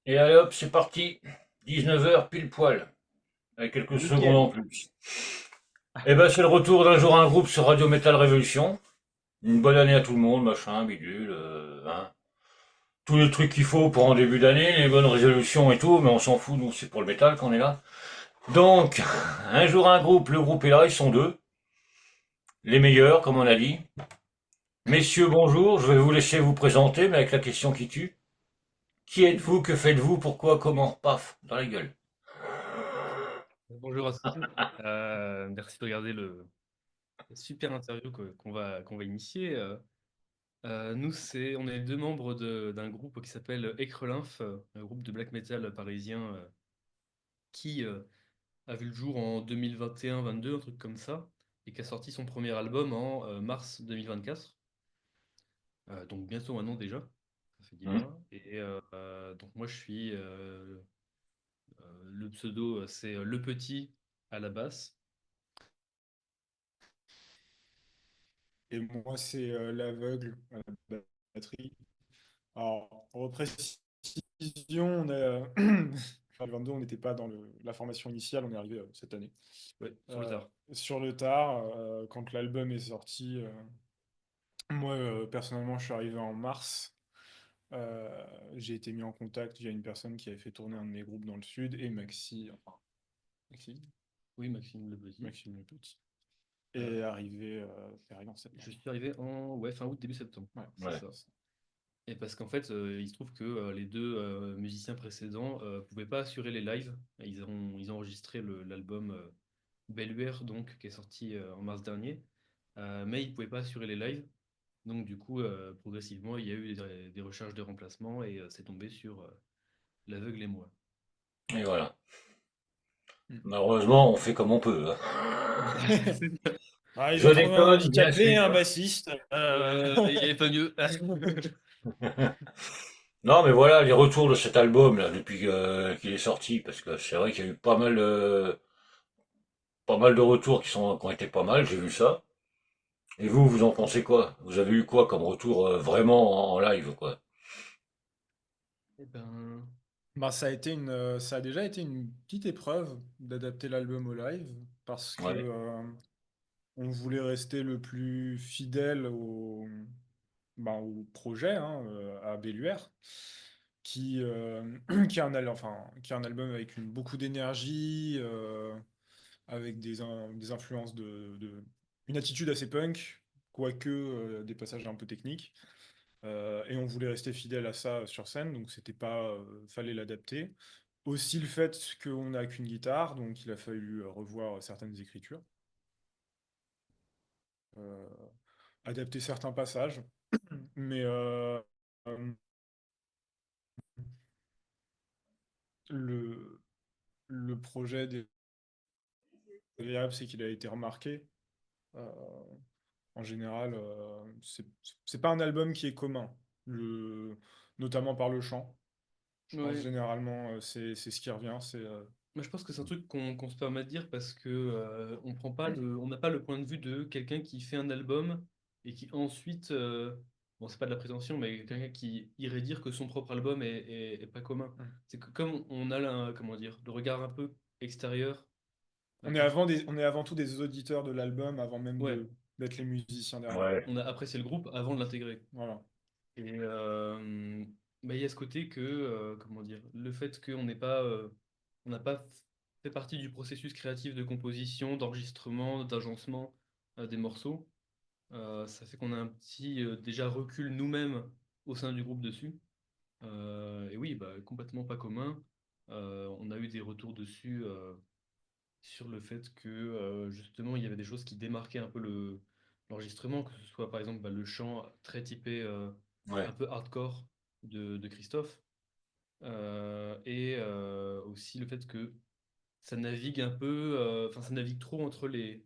Et allez hop, c'est parti. 19h pile poil, avec quelques secondes en Nickel. plus. Eh ben, c'est le retour d'un jour un groupe sur Radio Metal Révolution. Une bonne année à tout le monde, machin, bidule, hein. Tous les trucs qu'il faut pour en début d'année, les bonnes résolutions et tout, mais on s'en fout, nous, c'est pour le métal qu'on est là. Donc, un jour un groupe, le groupe est là, ils sont deux. Les meilleurs, comme on a dit. Messieurs, bonjour, je vais vous laisser vous présenter, mais avec la question qui tue. Qui êtes-vous? Que faites-vous? Pourquoi? Comment? Paf, dans la gueule. Bonjour à tous. Merci de regarder la super interview qu'on va initier. Nous, on est deux membres d'un groupe qui s'appelle Écrelinf, un groupe de black metal parisien qui a vu le jour en 2021-22, un truc comme ça, et qui a sorti son premier album en mars 2024. Donc bientôt un an déjà, ça fait 10 Hmm. mois. Et donc moi, je suis le pseudo, c'est Le Petit à la basse. Et moi, c'est l'aveugle à la batterie. Alors, pour reprécision, on a... enfin, le 22, on n'était pas dans la formation initiale, on est arrivé cette année. Ouais, sur le tard. Sur le tard, quand l'album est sorti, moi, personnellement, je suis arrivé en mars. J'ai été mis en contact via une personne qui avait fait tourner un de mes groupes dans le sud, et Maxi, enfin, Maxi, Oui, Maxime Le Petit. Maxime Le Petit, Euh, est arrivé en Je septembre. suis arrivé en fin août, début septembre. Ouais, C'est Ouais. ça. Et parce qu'en fait, il se trouve que les deux musiciens précédents pouvaient pas assurer les lives. Ils ont enregistré l'album Belluaire, donc, qui est sorti en mars dernier. Mais ils pouvaient pas assurer les lives. Donc, du coup, progressivement, il y a eu des recherches de remplacement et c'est tombé sur l'aveugle et moi. Et voilà. Mm. Malheureusement, on fait comme on peut, hein. Ah, ils Je ont trouvé un déconne, bien handicapé, un sûr. bassiste. Il n'y avait pas mieux. Non, mais voilà, les retours de cet album, là, depuis qu'il est sorti, parce que c'est vrai qu'il y a eu pas mal de retours qui ont été pas mal, j'ai vu ça. Et vous, vous en pensez quoi? Vous avez eu quoi comme retour vraiment en live, quoi? Eh ben, Bah, ça a déjà été une petite épreuve d'adapter l'album au live parce que Ouais, on voulait rester le plus fidèle au projet, hein, à Belluaire, qui, qui a qui a un album avec beaucoup d'énergie, avec des influences une attitude assez punk, quoique des passages un peu techniques. Et on voulait rester fidèle à ça sur scène, donc c'était pas, fallait l'adapter. Aussi le fait qu'on n'a qu'une guitare, donc il a fallu revoir certaines écritures, euh, adapter certains passages. Mais euh, le, le projet des agréable, c'est qu'il a été remarqué. Euh, En général, c'est pas un album qui est commun, notamment par le chant. Je pense ouais. généralement, c'est ce qui revient, Moi, je pense que c'est un truc qu'on se permet de dire parce que on n'a pas le point de vue de quelqu'un qui fait un album et qui ensuite, bon, c'est pas de la prétention, mais quelqu'un qui irait dire que son propre album est pas commun. C'est que comme on a comment dire, le regard un peu extérieur, on est avant tout des auditeurs de l'album avant même ouais, d'être les musiciens derrière. ouais, on a apprécié le groupe avant de l'intégrer. Voilà. Et bah, il y a ce côté que, comment dire, le fait qu'on on n'a pas fait partie du processus créatif de composition, d'enregistrement, d'agencement des morceaux, ça fait qu'on a un petit déjà recul nous-mêmes au sein du groupe dessus. Et oui, bah, complètement pas commun. On a eu des retours dessus sur le fait que justement il y avait des choses qui démarquaient un peu l'enregistrement, que ce soit par exemple bah, le chant très typé ouais. un peu hardcore de Christophe, et aussi le fait que ça navigue un peu, enfin ça navigue trop entre les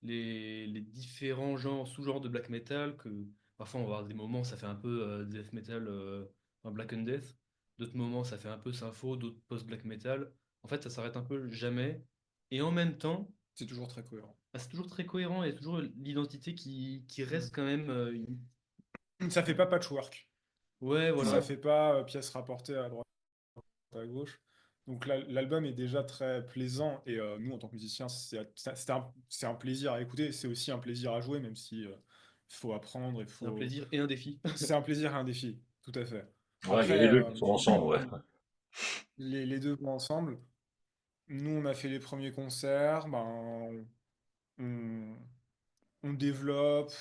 différents genres, sous-genres de black metal, que parfois on va avoir des moments ça fait un peu death metal, enfin black and death, d'autres moments ça fait un peu sympho, d'autres post-black metal. En fait ça s'arrête un peu jamais. Et en même temps, C'est toujours très cohérent. bah, c'est toujours très cohérent, il y a toujours l'identité qui reste quand même Ça fait pas patchwork. Ouais, Ça voilà. fait pas pièce rapportée à droite. à gauche. Donc l'album est déjà très plaisant et nous, en tant que musiciens, c'est un plaisir à écouter, c'est aussi un plaisir à jouer, même si il faut apprendre, il C'est un faut... plaisir et un défi. C'est un plaisir et un défi, tout à fait. Ouais, il y a Après, les deux qui sont ensemble, ouais. les deux vont ensemble. Nous, on a fait les premiers concerts, on, on développe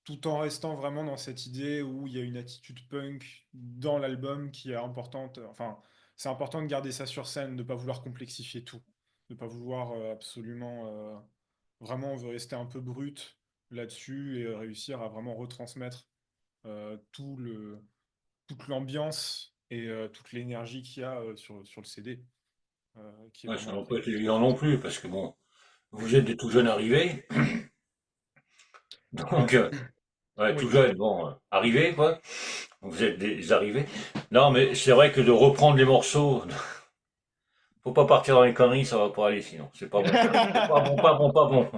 tout en restant vraiment dans cette idée où il y a une attitude punk dans l'album qui est importante. Enfin, c'est important de garder ça sur scène, de ne pas vouloir complexifier tout, de ne pas vouloir absolument... vraiment, on veut rester un peu brut là-dessus et réussir à vraiment retransmettre tout toute l'ambiance et toute l'énergie qu'il y a sur le CD, qui est Ouais, ça vraiment n'a très pas été très évident non puissant. plus, parce que bon, vous êtes des tout jeunes arrivés, donc, ouais, tout Oui. jeunes, bon, arrivés, quoi. Vous êtes des arrivés. Non, mais c'est vrai que de reprendre les morceaux, faut pas partir dans les conneries, ça va pas aller sinon. C'est pas bon. C'est pas bon, pas bon, pas bon.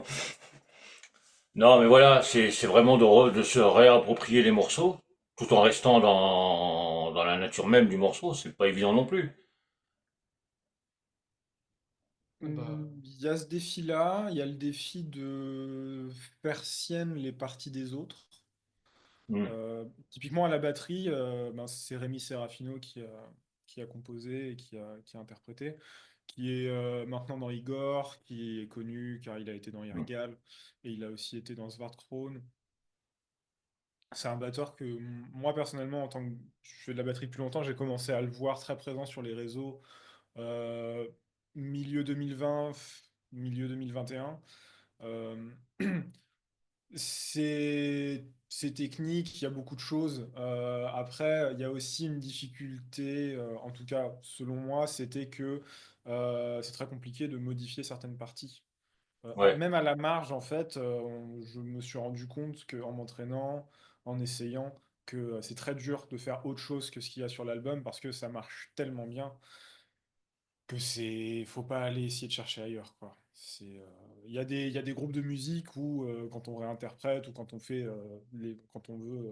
Non, mais voilà, c'est vraiment de se réapproprier les morceaux, tout en restant dans la nature même du morceau. C'est pas évident non plus. Bah, Il y a ce défi-là, il y a le défi de faire sienne les parties des autres. Hmm. Typiquement à la batterie, c'est Rémi Serafino qui a composé et qui a interprété, qui est maintenant dans Igor, qui est connu car il a été dans Hmm. Irgal et il a aussi été dans Svartkrone. C'est un batteur que moi personnellement, en tant que je fais de la batterie depuis longtemps, j'ai commencé à le voir très présent sur les réseaux euh, milieu 2020, milieu 2021. Euh, c'est technique, il y a beaucoup de choses. Après, il y a aussi une difficulté, en tout cas selon moi, c'était que c'est très compliqué de modifier certaines parties. Ouais, Même à la marge, en fait, je me suis rendu compte qu'en m'entraînant, en essayant, que c'est très dur de faire autre chose que ce qu'il y a sur l'album parce que ça marche tellement bien que faut pas aller essayer de chercher ailleurs, quoi. Il y a des groupes de musique où quand on réinterprète ou quand on fait quand on veut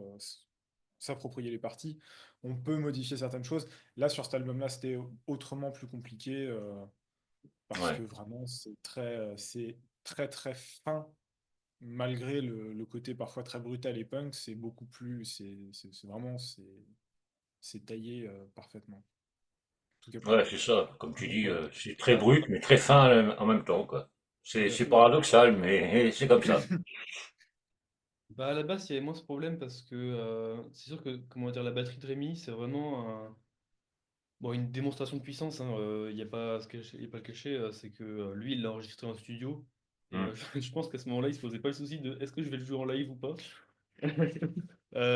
s'approprier les parties, on peut modifier certaines choses. Là, sur cet album-là, c'était autrement plus compliqué parce ouais, que vraiment, c'est très très fin. Malgré le côté parfois très brutal et punk, c'est beaucoup plus, c'est vraiment, c'est taillé parfaitement. En tout cas pour ouais, moi. c'est ça. Comme tu dis, ouais. c'est très Bah, brut, mais très fin en même temps, quoi. C'est bah, paradoxal, mais c'est comme ça. à la base, il y avait moins ce problème parce que c'est sûr que, comment dire, la batterie de Rémi, c'est vraiment bon, une démonstration de puissance. Hein, il n'y a pas à se cacher, il y a pas à le cacher, c'est que lui, il l'a enregistré en studio. Et Hmm. je pense qu'à ce moment-là, il se posait pas le souci de est-ce que je vais le jouer en live ou pas.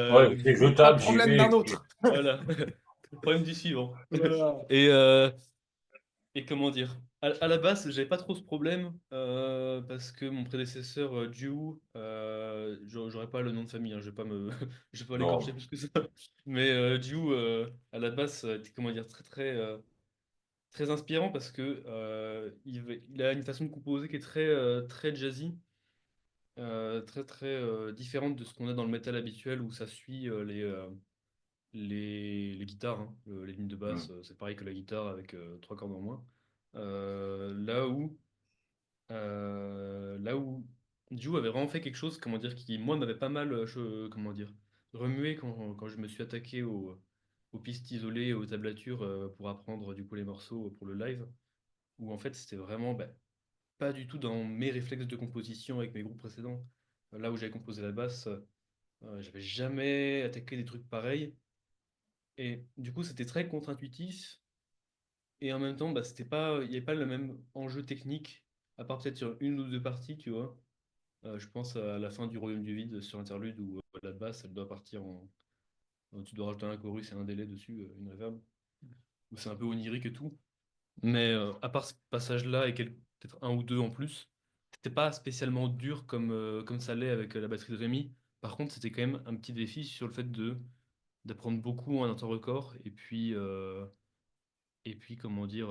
Ouais, Donc, du c'est coup, Pas de jetable, j'y problème vais, et d'un puis, autre. voilà. Problème du suivant. Voilà. Et, et comment dire? À la base, j'avais pas trop ce problème parce que mon prédécesseur, Jiu, j'aurais pas le nom de famille, hein, je vais pas je vais pas l'écorcher non. plus que ça. Mais Jiu, à la base, était, comment dire, très inspirant parce que il a une façon de composer qui est très jazzy, très différente de ce qu'on a dans le métal habituel où ça suit les guitares, hein. Les lignes de Hmm. basse, c'est pareil que la guitare avec trois cordes en moins. Là où Joe avait vraiment fait quelque chose, comment dire, qui moi m'avait pas mal, comment dire, remué quand je me suis attaqué aux pistes isolées, et aux tablatures pour apprendre du coup les morceaux pour le live, où en fait c'était vraiment pas du tout dans mes réflexes de composition avec mes groupes précédents. Là où j'avais composé la basse, j'avais jamais attaqué des trucs pareils. Et du coup, c'était très contre-intuitif. Et en même temps, il n'y avait pas le même enjeu technique, à part peut-être sur une ou deux parties, tu vois. Je pense à la fin du Royaume du Vide sur Interlude où la basse, elle doit partir tu dois rajouter un chorus et un délai dessus, une reverb, où c'est un peu onirique et tout. Mais à part ce passage-là et peut-être un ou deux en plus, c'était pas spécialement dur comme ça l'est avec la batterie de Rémi. Par contre, c'était quand même un petit défi sur le fait d'apprendre beaucoup en un temps record et puis comment dire,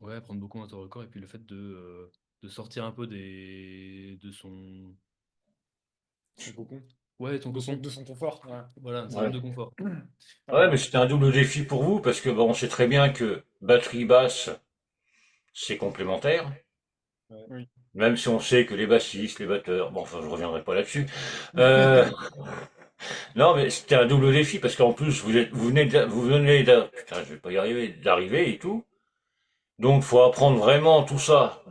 ouais, apprendre beaucoup en un temps record et puis le fait de sortir un peu de son Son cocon. Ouais, ton cocon. de son confort. Ouais. Voilà, sa zone Ouais. de confort. Ouais, mais Alors, c'était un double défi pour vous parce que bon, on sait très bien que batterie basse, c'est complémentaire. oui. Même si on sait que les bassistes, les batteurs, bon, enfin, je reviendrai pas là-dessus. Euh, non, mais c'était un double défi parce qu'en plus, vous venez putain, je vais pas y arriver, d'arriver et tout. Donc, faut apprendre vraiment tout ça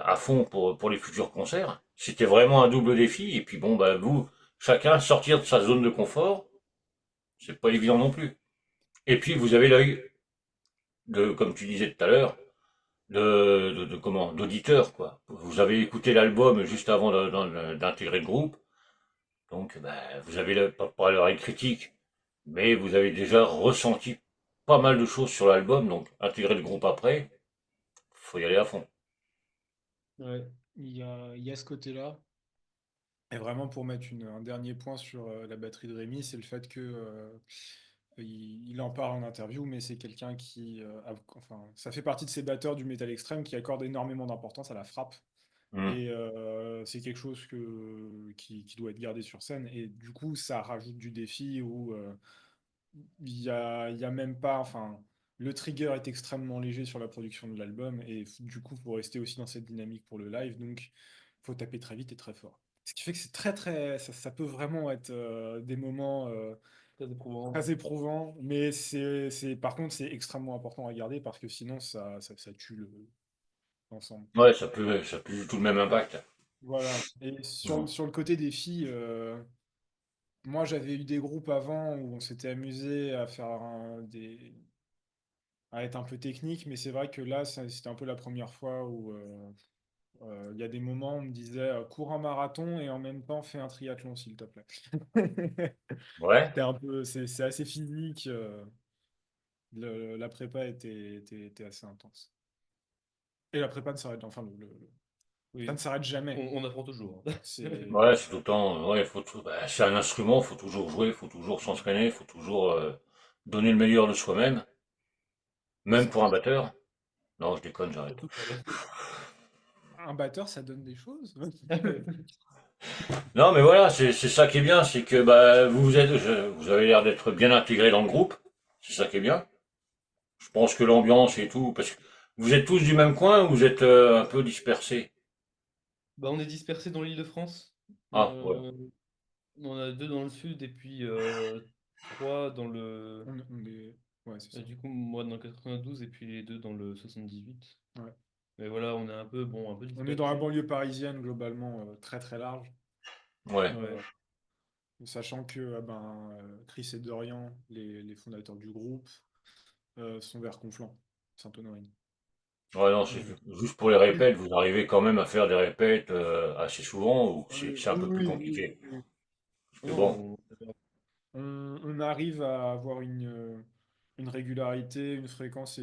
à fond pour les futurs concerts. C'était vraiment un double défi. Et puis bon, bah, vous, chacun sortir de sa zone de confort, c'est pas évident non plus. Et puis, vous avez l'œil de, comme tu disais tout à l'heure, de comment, d'auditeur, quoi. Vous avez écouté l'album juste avant d'intégrer le groupe. Donc, bah, vous avez pas l'oreille critique, mais vous avez déjà ressenti pas mal de choses sur l'album. Donc, intégrer le groupe après, faut y aller à fond. Ouais. Il y a ce côté-là. Et vraiment, pour mettre un dernier point sur la batterie de Rémi, c'est le fait que il en parle en interview, mais c'est quelqu'un qui, enfin, ça fait partie de ces batteurs du métal extrême qui accordent énormément d'importance à la frappe. Hmm. Et c'est quelque chose qui doit être gardé sur scène. Et du coup, ça rajoute du défi où il y a même pas, enfin, le trigger est extrêmement léger sur la production de l'album. Et du coup, faut rester aussi dans cette dynamique pour le live. Donc, faut taper très vite et très fort. Ce qui fait que c'est ça peut vraiment être des moments Très éprouvant. très éprouvants. Mais par contre, c'est extrêmement important à garder parce que sinon, ça tue l'ensemble. Ouais, ça peut du tout le même impact. Voilà. Et Hmm. sur le côté des filles, moi j'avais eu des groupes avant où on s'était amusé à faire à être un peu technique, mais c'est vrai que là, c'était un peu la première fois où il y a des moments où on me disait cours un marathon et en même temps fais un triathlon, s'il te plaît. Ouais. C'est assez physique. La prépa était assez intense. Et la prépa ne s'arrête, enfin, ça ne Oui, s'arrête jamais. on apprend toujours. C'est Ouais, c'est tout le temps. Ouais, bah, c'est un instrument, faut toujours jouer, faut toujours s'entraîner, faut toujours donner le meilleur de soi-même, c'est même ça. pour un batteur. Non, je déconne, j'arrête. Surtout pour le- Un batteur, ça donne des choses. Non, mais voilà, c'est ça qui est bien, c'est que bah vous avez l'air d'être bien intégré dans le groupe. C'est ça qui est bien. Je pense que l'ambiance et tout, parce que vous êtes tous du même coin ou vous êtes un peu dispersés. Bah, on est dispersés dans l'Île-de-France. Ah, ouais. Euh, on en a deux dans le sud et puis trois dans le. On est... Ouais, c'est ça. Du coup, moi dans le 92 et puis les deux dans le 78. Ouais. Mais voilà, on est un peu On est dans la dispersés. banlieue parisienne, globalement, très très large. Ouais. Ouais. Euh, Sachant que Chris et Dorian, les fondateurs du groupe, sont vers Conflans, Sainte-Honorine. Ouais, non, c'est Ok. juste pour les répètes, vous arrivez quand même à faire des répètes assez souvent ou c'est un Oui, peu plus oui, oui, compliqué. oui. Parce que bon, Non, On arrive à avoir une régularité, une fréquence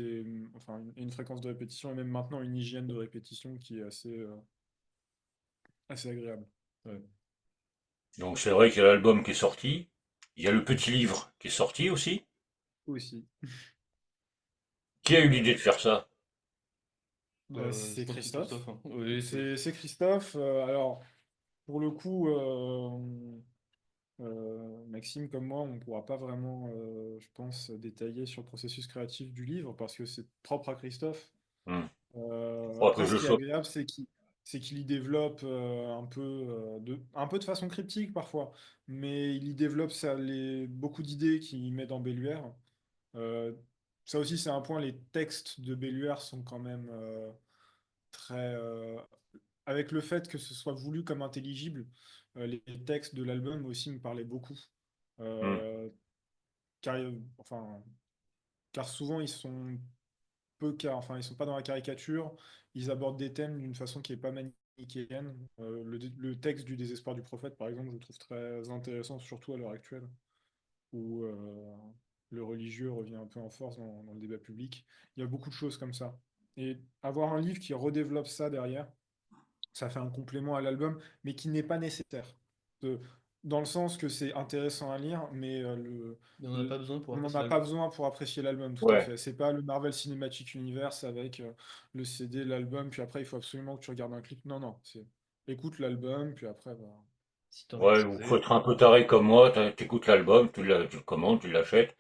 enfin une fréquence de répétition et même maintenant une hygiène de répétition qui est assez agréable. ouais. donc c'est vrai qu'il y a l'album qui est sorti, il y a le petit livre qui est sorti aussi. Aussi. Qui a eu Ouais. l'idée de faire ça? Je C'est pense que c'est Christophe. Christophe, hein. Oui, C'est Christophe. Alors, pour le coup, Maxime comme moi, on ne pourra pas vraiment, je pense, détailler sur le processus créatif du livre parce que c'est propre à Christophe. Hmm. Faudra que Après, je ce le qui est chope. agréable, c'est qu'il y développe un peu de façon cryptique parfois, mais il y développe beaucoup d'idées qu'il met dans Belluaire. Euh, Ça aussi, c'est un point, les textes de Belluaire sont quand même très... avec le fait que ce soit voulu comme intelligible, les textes de l'album aussi me parlaient beaucoup. Hmm. Euh, car, enfin, car souvent, enfin, ils sont pas dans la caricature, ils abordent des thèmes d'une façon qui est pas manichéenne. Le texte du désespoir du prophète, par exemple, je le trouve très intéressant, surtout à l'heure actuelle, où le religieux revient un peu en force dans le débat public. Il y a beaucoup de choses comme ça. Et avoir un livre qui redéveloppe ça derrière, ça fait un complément à l'album, mais qui n'est pas nécessaire. De- Dans le sens que c'est intéressant à lire, mais il n'en a pas besoin pour on n'en apprécier a pas l'album. besoin pour apprécier l'album, tout à Ouais. fait. C'est pas le Marvel Cinematic Universe avec le CD, l'album, puis après il faut absolument que tu regardes un clip. Non, non, c'est écoute l'album, puis après, bah. Si tu as envie de Ouais, il faut creuser. être un peu taré comme moi, t'écoutes l'album, tu le commandes, tu l'achètes,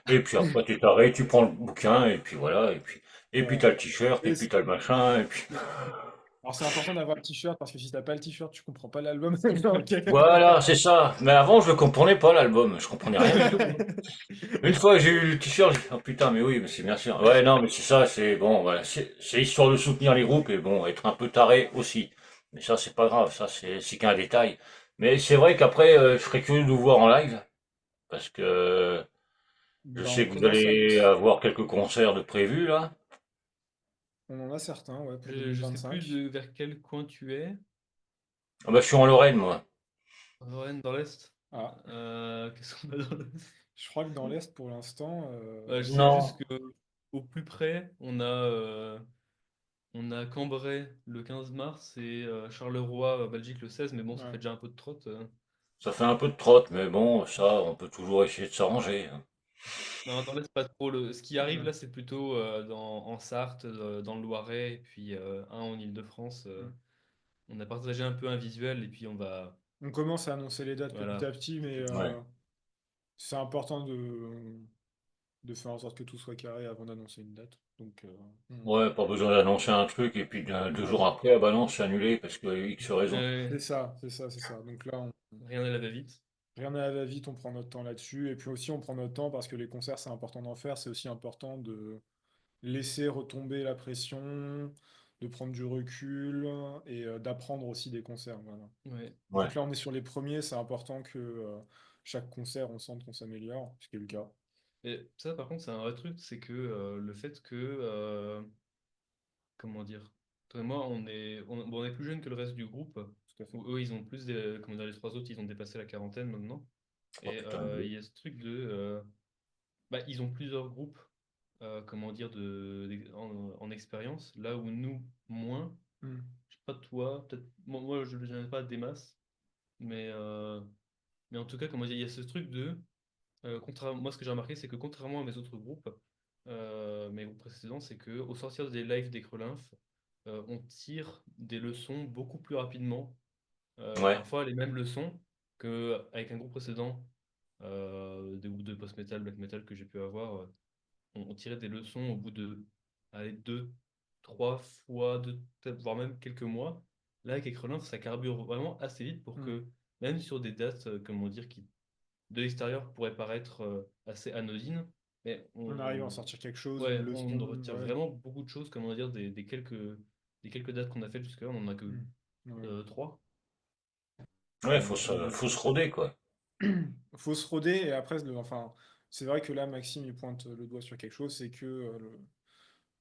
et puis après t'es taré, tu prends le bouquin, et puis voilà, et puis Voilà. t'as le t-shirt, et Et puis t'as le machin, et puis alors c'est important d'avoir le t-shirt parce que si t'as pas le t-shirt, tu comprends pas l'album. Ok. voilà, c'est ça. Mais avant, je le comprenais pas l'album, je comprenais rien du tout. Une fois j'ai eu le t-shirt, j'ai dit, oh putain, mais oui, mais c'est bien sûr. Ouais, non, mais c'est ça, c'est bon, voilà, c'est histoire de soutenir les groupes et bon, être un peu taré aussi. Mais ça, c'est pas grave, ça, c'est qu'un détail. Mais c'est vrai qu'après, je serais curieux de vous voir en live, parce que je Ben, on sais que vous commence à... allez avoir quelques concerts de prévus, là. On en a certains, ouais, pour Je sais plus 2025. vers quel coin tu es. Ah bah, je suis en Lorraine, moi. En Lorraine, dans l'Est. Ah, Qu'est-ce qu'on a dans l'Est? je crois que dans l'Est, pour l'instant, Je sais juste Non, que au plus près, on a Cambrai le 15 mars et Charleroi, Belgique le 16, mais bon, ça fait ouais. déjà un peu de trotte. ça fait un peu de trotte, mais bon, ça, on peut toujours essayer de s'arranger, hein. Non, dans l'Est, pas trop. Ce qui arrive Mm, là, c'est plutôt en Sarthe, dans le Loiret, et puis un en Île-de-France. mm. On a partagé un peu un visuel, et puis on va. On commence à annoncer les dates petit Voilà. à petit, mais Ouais. c'est important de faire en sorte que tout soit carré avant d'annoncer une date. Donc, Ouais, pas besoin d'annoncer un truc et puis deux voilà. jours après, ah bah non, c'est annulé parce que X raison. C'est ça, c'est ça, c'est ça. Donc là, Rien à la va-vite. rien à la va-vite, on prend notre temps là-dessus. Et puis aussi, on prend notre temps parce que les concerts, c'est important d'en faire. C'est aussi important de laisser retomber la pression, de prendre du recul et d'apprendre aussi des concerts. Voilà. Ouais. Vu Ouais. que là, on est sur les premiers, c'est important que chaque concert, on sente qu'on s'améliore, ce qui est le cas. Et ça, par contre, c'est un vrai truc, c'est que le fait que, comment dire, toi et moi, bon, on est plus jeunes que le reste du groupe. Tout à fait. Eux, ils ont plus, comment dire, les trois autres, ils ont dépassé la quarantaine maintenant. Oh Et putain, il y a ce truc de, bah, ils ont plusieurs groupes, comment dire, en expérience, là où nous, moins. Hmm. Je sais pas toi, peut-être, moi, je n'en ai pas des masses, mais, euh, mais en tout cas, comment dire, il y a ce truc de. Moi, ce que j'ai remarqué, c'est que contrairement à mes autres groupes, mes groupes précédents, c'est que au sortir des lives des Crelinf, on tire des leçons beaucoup plus rapidement. ouais, Parfois les mêmes leçons qu'avec un groupe précédent, des groupes de post-metal, black metal que j'ai pu avoir. On tirait des leçons au bout de allez, deux, trois fois, peut-être, voire même quelques mois. Là, avec les Crelinf, ça carbure vraiment assez vite pour Hmm. que, même sur des dates, comment dire, qui de l'extérieur pourrait paraître assez anodine, mais On arrive à en sortir quelque chose, une ouais, on leçon, retire ouais. vraiment beaucoup de choses, comment dire, des quelques dates qu'on a faites jusque-là, on n'en a que Hmm. Ouais. trois. ouais, Et faut se roder, quoi. faut se roder et après, enfin, c'est vrai que là, Maxime, il pointe le doigt sur quelque chose, c'est que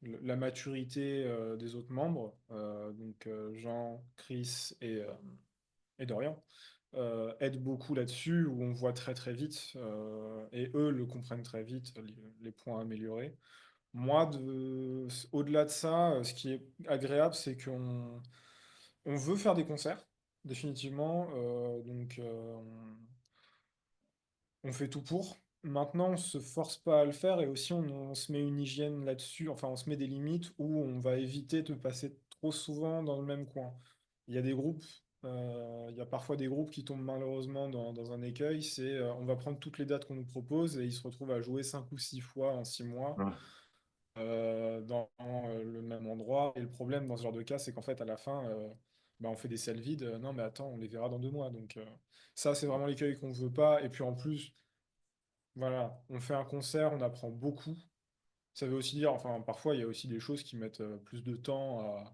la maturité des autres membres, donc Jean, Chris et Dorian, aide beaucoup là-dessus, où on voit très très vite, et eux le comprennent très vite, les points à améliorer. Moi, au-delà de ça, ce qui est agréable, c'est qu'on veut faire des concerts, définitivement. Donc, on fait tout pour. Maintenant, on se force pas à le faire et aussi on se met une hygiène là-dessus. Enfin, on se met des limites où on va éviter de passer trop souvent dans le même coin. Il y a des groupes, il y a parfois des groupes qui tombent malheureusement dans un écueil. C'est on va prendre toutes les dates qu'on nous propose et ils se retrouvent à jouer 5 ou 6 fois en 6 mois Ouais, dans le même endroit. Et le problème dans ce genre de cas, c'est qu'en fait, à la fin, bah, on fait des salles vides. Non, mais attends, on les verra dans 2 mois. Donc, ça, c'est vraiment l'écueil qu'on veut pas. Et puis en plus, voilà, on fait un concert, on apprend beaucoup. Ça veut aussi dire, enfin, parfois, il y a aussi des choses qui mettent plus de temps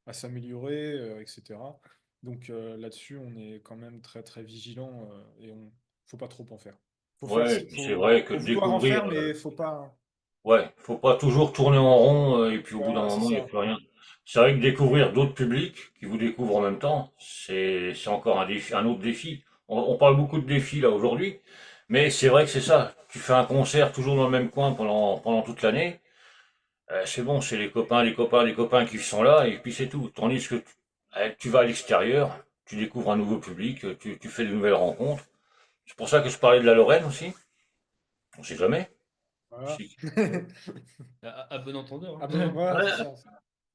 à s'améliorer, etc. Donc là-dessus, on est quand même très, très vigilant et on faut pas trop en faire. ouais, et puis c'est vrai que Faut de vouloir en découvrir, faire, mais faut pas. ouais, faut pas toujours tourner en rond et puis au bout d'un Voilà, c'est moment, il n'y a ça. plus rien. C'est vrai que découvrir d'autres publics qui vous découvrent en même temps, c'est encore un défi, un autre défi. On parle beaucoup de défis là aujourd'hui, mais c'est vrai que c'est ça. Tu fais un concert toujours dans le même coin pendant toute l'année. C'est bon, c'est les copains, les copains, les copains qui sont là, et puis c'est tout. Tandis que tu vas à l'extérieur, tu découvres un nouveau public, tu fais de nouvelles rencontres. C'est pour ça que je parlais de la Lorraine aussi. On sait jamais. Voilà. Si- À bon entendeur, Ah hein. ben voilà, Ouais. c'est ça.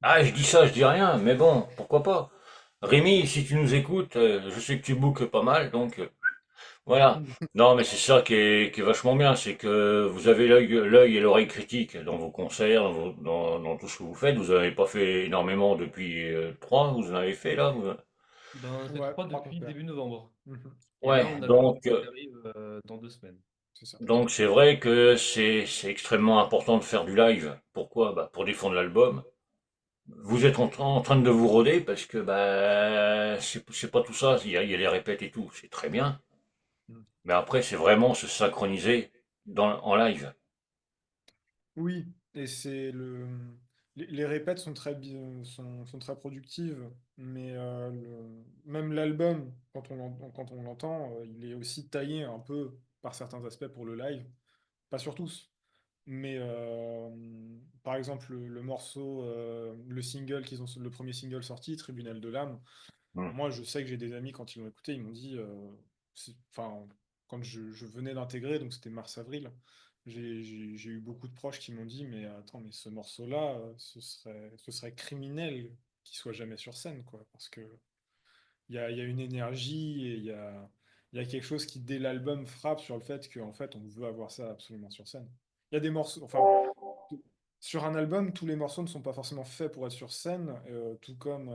Ah, je dis ça, je dis rien, mais bon, pourquoi pas. Rémi, si tu nous écoutes, je sais que tu bookes pas mal, donc voilà. Non, mais c'est ça qui est vachement bien, c'est que vous avez l'œil et l'oreille critique dans vos concerts, dans tout ce que vous faites. Vous n'avez pas fait énormément depuis 3, vous en avez fait là. Ben, on a fait Ouais, 3 trois depuis concerts. début novembre. Mhm. Et là, Ouais, on a le donc troisième qui arrive dans 2 semaines. C'est ça. donc c'est vrai que c'est extrêmement important de faire du live. Pourquoi? Bah, pour défendre l'album. Vous êtes en train de vous roder parce que bah c'est pas tout ça. Il y a les répètes et tout, c'est très bien. Mm. Mais après, c'est vraiment se synchroniser en live. Oui, et c'est les répètes sont sont très productives, mais même l'album, quand on l'entend, il est aussi taillé un peu par certains aspects pour le live, pas sur tous. Mais par exemple, le morceau, le single le premier single sorti, Tribunal de l'âme, Hmm. moi je sais que j'ai des amis quand ils l'ont écouté, ils m'ont dit, enfin, quand je venais d'intégrer, donc c'était mars-avril, j'ai eu beaucoup de proches qui m'ont dit, mais attends, mais ce morceau-là, ce serait criminel qu'il soit jamais sur scène, quoi, parce que il y a une énergie et il y a quelque chose qui, dès l'album, frappe sur le fait qu'en fait, on veut avoir ça absolument sur scène. Il y a des morceaux, enfin, sur un album, tous les morceaux ne sont pas forcément faits pour être sur scène, tout comme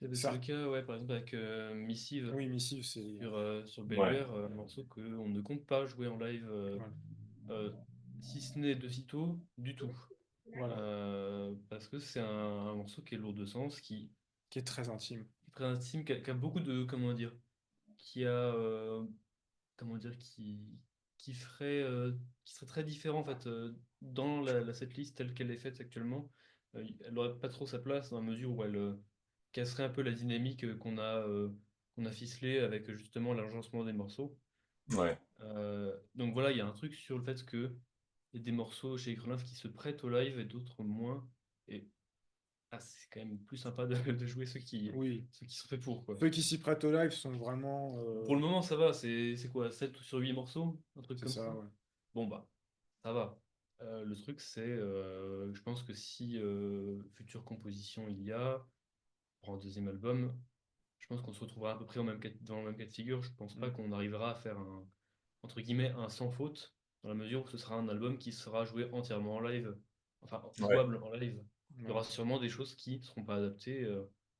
C'est le certes, cas, ouais, par exemple, avec Missive oui, Missive, c'est sur Ouais. Belluaire, un morceau qu'on ne compte pas jouer en live, voilà, euh, si ce n'est de sitôt, du tout. voilà, Parce que c'est un morceau qui est lourd de sens, qui est très intime. qui est très intime, qui a beaucoup de, comment dire, qui a, comment dire, qui serait très différent en fait dans la setlist telle qu'elle est faite actuellement. Elle n'aurait pas trop sa place dans la mesure où elle casserait un peu la dynamique qu'on a ficelée avec justement l'agencement des morceaux. Ouais. Donc voilà, il y a un truc sur le fait que il y a des morceaux chez Grelin qui se prêtent au live et d'autres moins. Et c'est quand même plus sympa de jouer Oui, ceux qui sont faits pour, quoi. ceux qui s'y prêtent au live sont vraiment, Pour le moment, ça va. C'est quoi, 7 sur 8 morceaux? Un truc c'est comme ça, ça? ouais. Bon, bah, ça va. Le truc, c'est, je pense que si future composition il y a, pour un deuxième album, je pense qu'on se retrouvera à peu près dans le même cas de figure. Je pense pas Mm. qu'on arrivera à faire entre guillemets, un sans faute, dans la mesure où ce sera un album qui sera joué entièrement en live, enfin, Ouais. jouable en live. Il y Ouais. aura sûrement des choses qui ne seront pas adaptées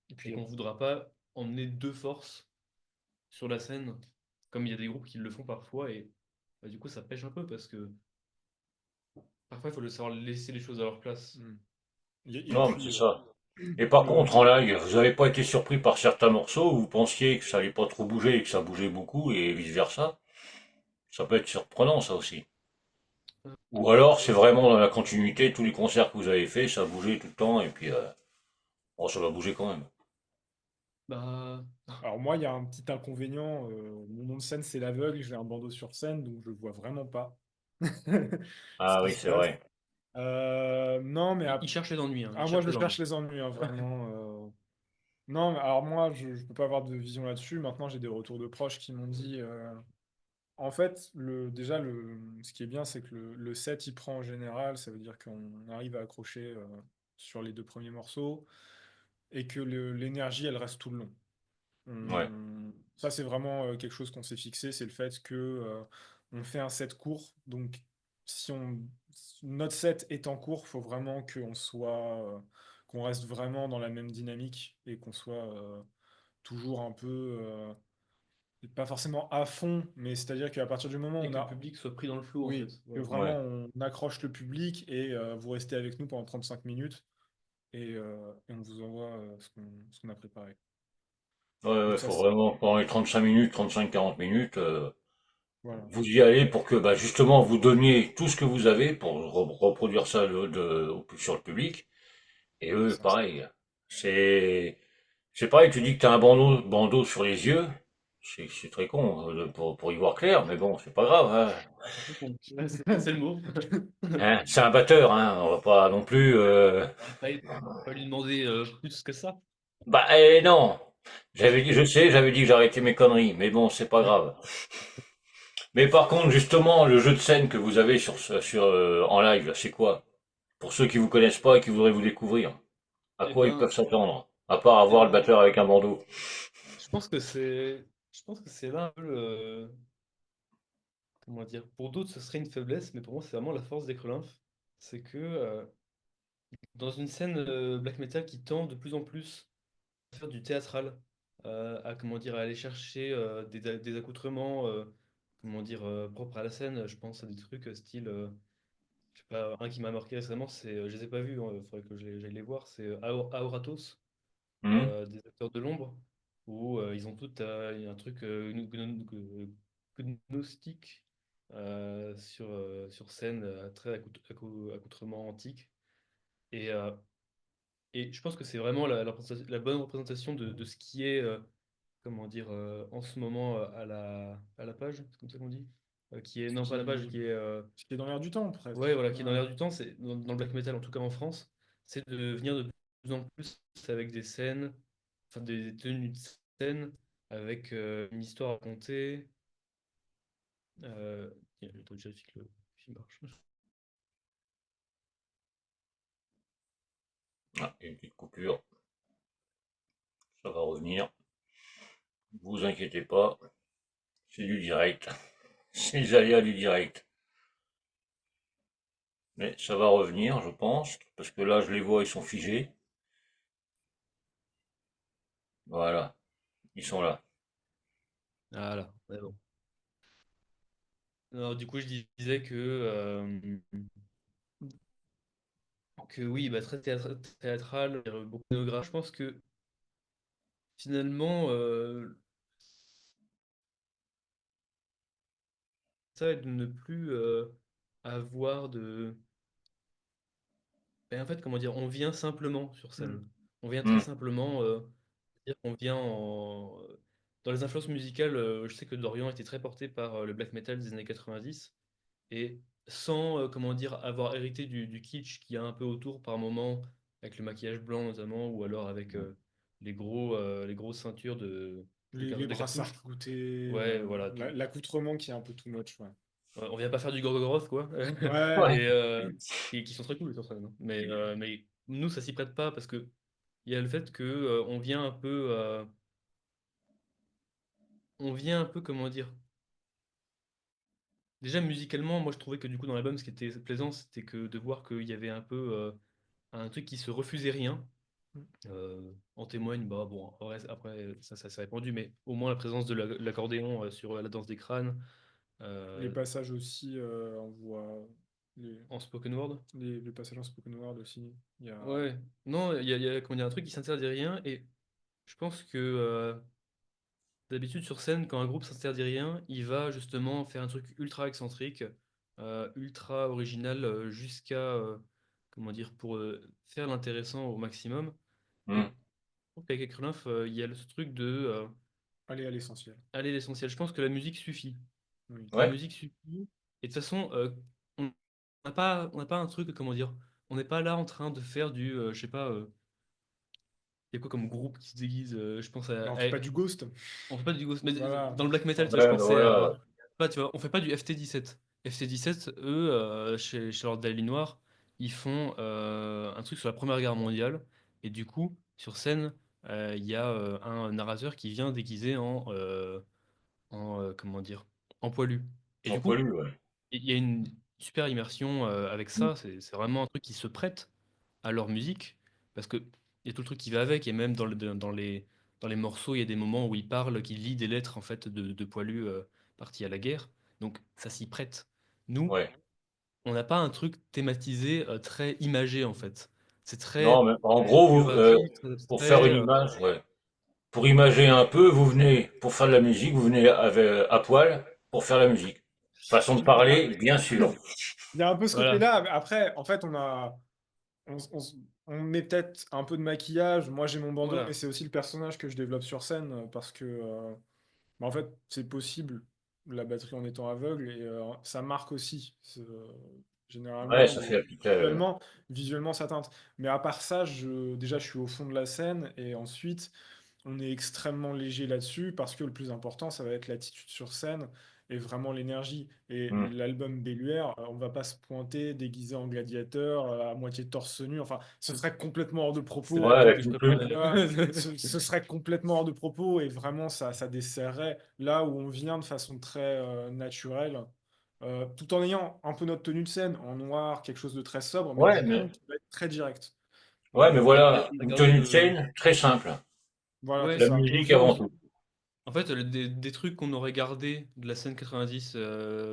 Et et puis, qu'on voudra pas emmener de force sur la scène, comme il y a des groupes qui le font parfois, et bah, du coup, ça pêche un peu parce que parfois, il faut le savoir laisser les choses à leur place. mm. Et Non, mais puis c'est ça. Et par le, contre, en live, vous n'avez pas été surpris par certains morceaux où vous pensiez que ça allait pas trop bouger et que ça bougeait beaucoup et vice-versa? Ça peut être surprenant, ça aussi. Ou alors, c'est vraiment dans la continuité, tous les concerts que vous avez fait, ça a bougé tout le temps et puis, bon, ça va bouger quand même. Bah, Alors moi, il y a un petit inconvénient. Mon nom de scène, c'est l'aveugle. J'ai un bandeau sur scène, donc je vois vraiment pas ce Ah qui oui, se c'est passe. vrai. Non, mais il cherche les ennuis, hein, il ah, moi, cherche je les cherche ennuis. les ennuis, hein, vraiment. Non, mais alors moi, je peux pas avoir de vision là-dessus. Maintenant, j'ai des retours de proches qui m'ont dit. En fait, déjà, ce qui est bien, c'est que le set, il prend en général. Ça veut dire qu'on arrive à accrocher sur les deux premiers morceaux et que l'énergie, elle reste tout le long. Ouais. Ça, c'est vraiment quelque chose qu'on s'est fixé, c'est le fait que on fait un set court. Donc, si notre set est en cours, il faut vraiment qu'on reste vraiment dans la même dynamique et qu'on soit toujours un peu, pas forcément à fond, mais c'est-à-dire qu'à partir du moment où Et on que le a, public soit pris dans le flou, en fait. oui, que Voilà. vraiment Ouais. on accroche le public et vous restez avec nous pendant 35 minutes et on vous envoie ce qu'on a préparé. Ouais, ouais, Donc ça, faut vraiment, pendant les 35 minutes, 35-40 minutes, voilà, vous y allez pour que, bah, justement, vous donniez tout ce que vous avez pour reproduire ça sur le public. Et c'est eux, ça. pareil. C'est, c'est pareil, tu dis que t'as un bandeau sur les yeux. C'est très con, pour y voir clair, mais bon, c'est pas grave, hein. C'est très con. Ouais, c'est le mot. Hein, c'est un batteur, hein. On va pas non plus, On va pas lui demander plus que ça. bah, non. J'avais dit, je sais, j'avais dit que j'arrêtais mes conneries, mais bon, c'est pas grave. Mais par contre, justement, le jeu de scène que vous avez en live, là, c'est quoi? Pour ceux qui vous connaissent pas et qui voudraient vous découvrir, à Eh quoi ils ben, peuvent s'attendre? À part avoir le Et batteur avec un bandeau. je pense que c'est là un peu comment dire, pour d'autres ce serait une faiblesse, mais pour moi c'est vraiment la force des Crelinf. C'est que dans une scène black metal qui tend de plus en plus à faire du théâtral, à comment dire, à aller chercher des accoutrements, comment dire, propres à la scène. Je pense à des trucs style, je sais pas, un qui m'a marqué récemment, c'est, je les ai pas vus, il faudrait que j'aille les voir, c'est Aoratos, Hmm. des acteurs de l'ombre, où ils ont tout un truc gnostique sur scène, très accoutrement antique. Et, euh, et je pense que c'est vraiment la bonne représentation de ce qui est, comment dire, en ce moment à la page, c'est comme ça qu'on dit? Qui est, Ce non pas à la page, qui, qui est, ce qui est dans l'air du temps, ouais, presque. voilà, qui est dans Ouais. l'air du temps, c'est dans le black metal, en tout cas en France, c'est de venir de plus en plus avec des scènes, enfin des tenues de scène, avec une histoire à raconter. Euh, Attends, déjà, si le film marche. Ah, une petite coupure, ça va revenir. Vous inquiétez pas, c'est du direct. C'est les aléas du direct. Mais ça va revenir, je pense, parce que là, je les vois, ils sont figés. Voilà, ils sont là. Voilà, ouais, bon. Alors, du coup, je disais que oui, bah, très théâtral, beaucoup de graphes. Je pense que finalement, ça, de ne plus avoir de. Ben, en fait, comment dire, on vient simplement sur Mm. scène. On vient très Hmm. simplement. C'est-à-dire qu'on vient dans les influences musicales, je sais que Dorian était très porté par le black metal des années 90. Et sans, comment dire, avoir hérité du kitsch qu'il y a un peu autour par moment, avec le maquillage blanc notamment, ou alors avec les grosses ceintures Les de brassards cartouches. cloutés, Ouais, voilà, tout. l'accoutrement qui est un peu too much. Ouais. Ouais, on vient pas faire du Gorgoroth, quoi. Ouais. Ouais. Et qui sont très cool sur scène, hein. Mais nous, ça s'y prête pas parce que il y a le fait que on vient un peu, comment dire. Déjà musicalement, moi je trouvais que du coup dans l'album, ce qui était plaisant, c'était que de voir qu'il y avait un peu un truc qui se refusait rien. En témoigne, bah bon, après ça s'est répandu, mais au moins la présence de l'accordéon sur la danse des crânes Les euh, passages aussi en voix. Les, en spoken word. les passages en spoken word aussi. Il y a... Ouais, non, comment dire, un truc qui s'interdit rien, et je pense que d'habitude sur scène, quand un groupe s'interdit rien, il va justement faire un truc ultra excentrique, ultra original, jusqu'à, comment dire, pour faire l'intéressant au maximum. Et Hmm. je trouve qu'avec Krunov, il y a ce truc de Aller à l'essentiel. aller l'essentiel. Je pense que la musique suffit. Oui. La Ouais. musique suffit. Et de toute façon, on n'a pas un truc, comment dire, on n'est pas là en train de faire je sais pas, il y a quoi comme groupe qui se déguise, je pense Non, on fait pas du ghost. on fait pas du ghost, mais Voilà. dans le black metal, tu vois, je Ouais, pensais voilà. pas, tu vois, on fait pas du FT17. FT17, eux, chez Lord Daily Noir, ils font un truc sur la Première Guerre mondiale, et du coup, sur scène, il y a un narrateur qui vient déguisé comment dire, en poilu. Et En du coup, poilu, ouais. il y a une super immersion avec ça. C'est vraiment un truc qui se prête à leur musique parce que il y a tout le truc qui va avec. Et même dans les morceaux, il y a des moments où il parle, qu'il lit des lettres en fait de poilus partis à la guerre. Donc ça s'y prête. Nous, Ouais. on n'a pas un truc thématisé très imagé en fait. C'est Non, très mais en gros, figuratif, très pour faire abstrait. une image, ouais. Pour imager un peu, vous venez, pour faire de la musique, vous venez à poil pour faire la musique. Façon de Il y a, parler, bien sûr. il y a un peu ce Voilà. côté-là. Mais après, en fait, on met peut-être un peu de maquillage. Moi, j'ai mon bandeau, mais Voilà. c'est aussi le personnage que je développe sur scène parce que, bah, en fait, c'est possible la batterie en étant aveugle et ça marque aussi. Ouais, Généralement, ça fait la petite. visuellement, ça teinte. Mais à part ça, déjà, je suis au fond de la scène et ensuite, on est extrêmement léger là-dessus parce que le plus important, ça va être l'attitude sur scène et vraiment l'énergie. Et Hmm. l'album Belluaire, on va pas se pointer déguisé en gladiateur, à moitié torse nu. Enfin, ce serait complètement hors de C'est propos. la Ouais, vanne que avec je une plus. préparais. Ce serait complètement hors de propos et vraiment ça desserrerait là où on vient de façon très naturelle, tout en ayant un peu notre tenue de scène en noir, quelque chose de très sobre, mais Ouais, du mais, coup qui va être très direct. ouais, mais voilà, On a une gardé tenue de le. scène très simple. Voilà, c'est Ouais, La ça. On musique vient avant du... tout. en fait, des trucs qu'on aurait gardés de la scène 90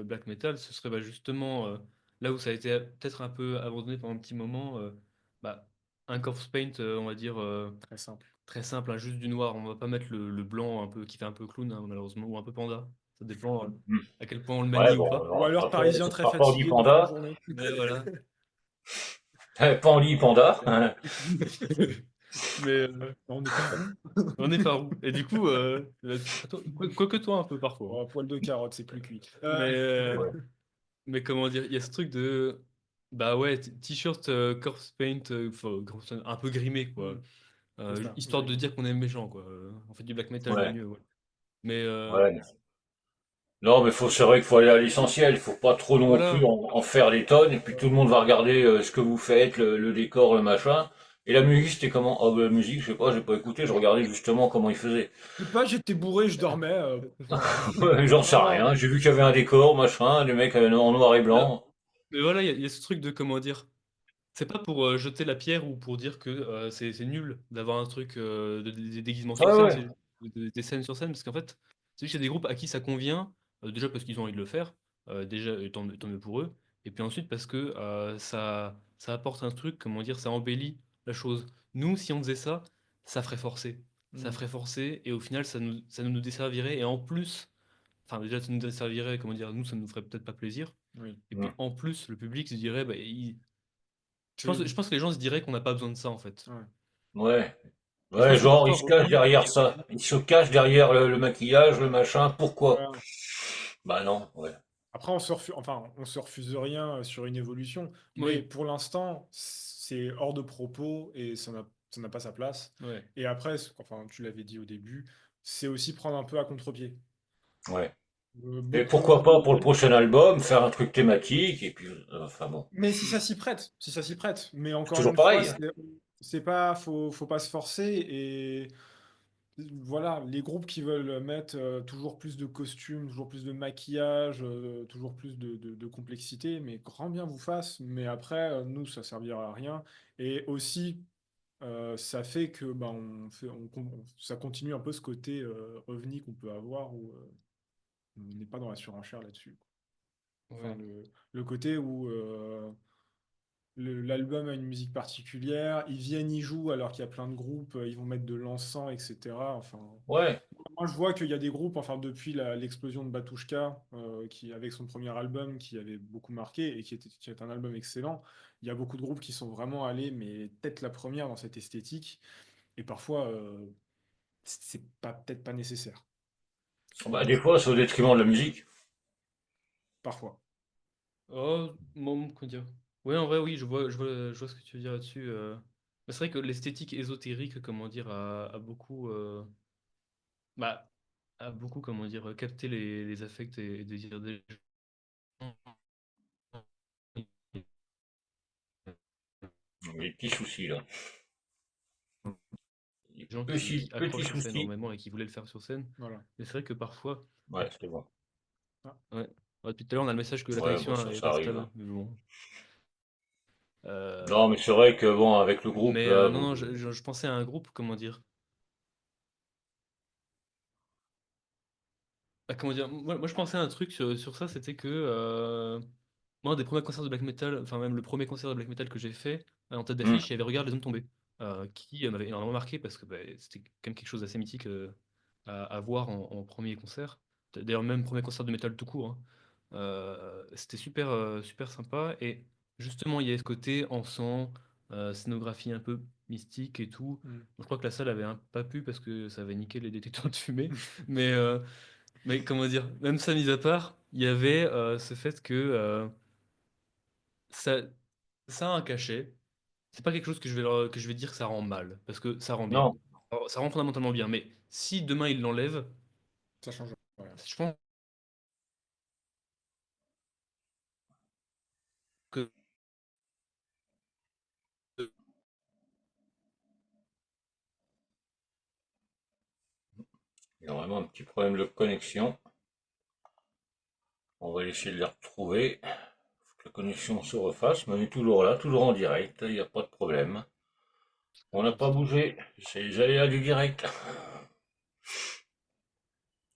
black metal, ce serait bah, justement là où ça a été peut-être un peu abandonné pendant un petit moment, bah, un corpse paint, on va dire, Très simple. très simple, hein, juste du noir. On va pas mettre le blanc un peu qui fait un peu clown, hein, malheureusement, ou un peu panda. Ça dépend Hmm. à quel point on le Ouais, manie ou bon, pas. Ou non, alors après, parisien c'est très pas Pandi fatigué de fin de Panda. journée. Ouais, voilà. Pandi Panda. Hein. Mais On n'est pas rond. on est pas roux. Et du coup, quoique toi un peu parfois, hein. Oh, poil de carotte, c'est plus cuit. Mais, Ouais. mais comment dire, il y a ce truc de. Bah ouais, t-shirt corpse paint, enfin, un peu grimé, quoi. Hmm, c'est ça, Histoire de exactement. dire qu'on est méchant, quoi. On fait du black metal de Ouais. mieux, ouais. Mais Ouais. Non, mais c'est vrai qu'il faut aller à l'essentiel. Il faut pas trop non plus voilà. en faire des tonnes. Et puis tout le monde va regarder ce que vous faites, le décor, le machin. Et la musique, c'était comment? Ah, bah, la musique, je sais pas, j'ai pas écouté. Je regardais justement comment ils faisaient. Je sais pas, j'étais bourré, je dormais. Voilà. J'en sais Vraiment. rien. J'ai vu qu'il y avait un décor, machin, des mecs en noir et Mais, blanc. mais voilà, il y a ce truc de comment dire. C'est pas pour jeter la pierre ou pour dire que c'est nul d'avoir un truc des déguisements Ouais, sur scène, ouais. c'est juste des scènes sur scène, parce qu'en fait, c'est juste qu'il y a des groupes à qui ça convient, déjà parce qu'ils ont envie de le faire, déjà tant mieux pour eux, et puis ensuite parce que ça apporte un truc, comment dire, ça embellit la chose. Nous, si on faisait ça, ça ferait forcer. Ça Hmm, ferait forcer, et au final, ça nous desservirait, et en plus, enfin déjà, ça nous desservirait, comment dire, nous, ça nous ferait peut-être pas plaisir, oui. et Mm. puis en plus, le public se dirait, bah, je C'est pense, une... je pense que les gens se diraient qu'on n'a pas besoin de ça en fait. ouais. Ouais. Et je Ouais, pense que genre, il l'histoire se cache revenue, derrière ça. Il se cache derrière le maquillage, le machin. Pourquoi? Voilà. Bah non, ouais. Après, enfin, on se refuse rien sur une évolution, mais oui, pour l'instant, c'est hors de propos et ça n'a pas sa place. ouais. Et après, enfin, tu l'avais dit au début, c'est aussi prendre un peu à contre-pied. Ouais. Et Beaucoup pourquoi pas pour le de... prochain album, faire un truc thématique, et puis, enfin bon. Mais si ça s'y prête, si ça s'y prête. Mais C'est encore toujours une fois, pareil. c'est pas, faut pas se forcer. Et voilà, les groupes qui veulent mettre toujours plus de costumes, toujours plus de maquillage, toujours plus de complexité, mais grand bien vous fasse. Mais après, nous, ça servira à rien. Et aussi, ça fait que bah, ça continue un peu ce côté ovni qu'on peut avoir où on n'est pas dans la surenchère là-dessus. Enfin, Ouais. le côté où l'album a une musique particulière, ils viennent, ils jouent alors qu'il y a plein de groupes, ils vont mettre de l'encens, etc. Enfin, Ouais. moi je vois qu'il y a des groupes, enfin depuis l'explosion de Batushka, qui avec son premier album qui avait beaucoup marqué et qui est un album excellent, il y a beaucoup de groupes qui sont vraiment allés, mais tête la première dans cette esthétique, et parfois c'est pas peut-être pas nécessaire, Bah, des fois, c'est au détriment de la musique. parfois. Oh, comment dire. Ouais, en vrai, oui, je vois ce que tu veux dire là-dessus. Mais c'est vrai que l'esthétique ésotérique, comment dire, a beaucoup, bah, a beaucoup, comment dire, capté les affects et désirs des gens. Des petits soucis, là. Des Des gens qui petits accrochent à ça soucis. énormément et qui voulaient le faire sur scène. Voilà. Mais c'est vrai que parfois, Ouais, c'est bon. Ah, ouais. Ouais, depuis tout à l'heure, on a le message que la Ouais, connexion bon, est ça pas arrive. Hein. stable. Mais bon. Non, mais Euh, c'est vrai que, bon, avec le groupe, Mais là, non, vous... non, je pensais à un groupe, comment dire. Comment dire, moi, je pensais à un truc sur ça, c'était que moi, un des premiers concerts de black metal, enfin même le premier concert de black metal que j'ai fait, en tête Hmm. d'affiche, il y avait Regarde les hommes tombés, qui m'avait énormément marqué parce que bah, c'était quand même quelque chose d'assez mythique à voir en premier concert. D'ailleurs, même premier concert de métal tout court, hein. C'était super, super sympa. Et justement, il y avait ce côté encens, scénographie un peu mystique et tout. hmm. Bon, je crois que la salle avait pas pu parce que ça avait niqué les détecteurs de fumée. Mais, euh, mais comment dire, même ça mis à part, il y avait ce fait que ça, ça a un cachet. C'est pas quelque chose que je vais dire que ça rend mal, parce que ça rend bien. Non. Alors, ça rend fondamentalement bien. Mais si demain il l'enlève, Ça change rien. je pense. Il y a vraiment un petit problème de connexion. On va essayer de les retrouver. Faut que la connexion se refasse, mais on est toujours là, toujours en direct, il n'y a pas de problème. On n'a pas bougé, c'est les aléas du direct.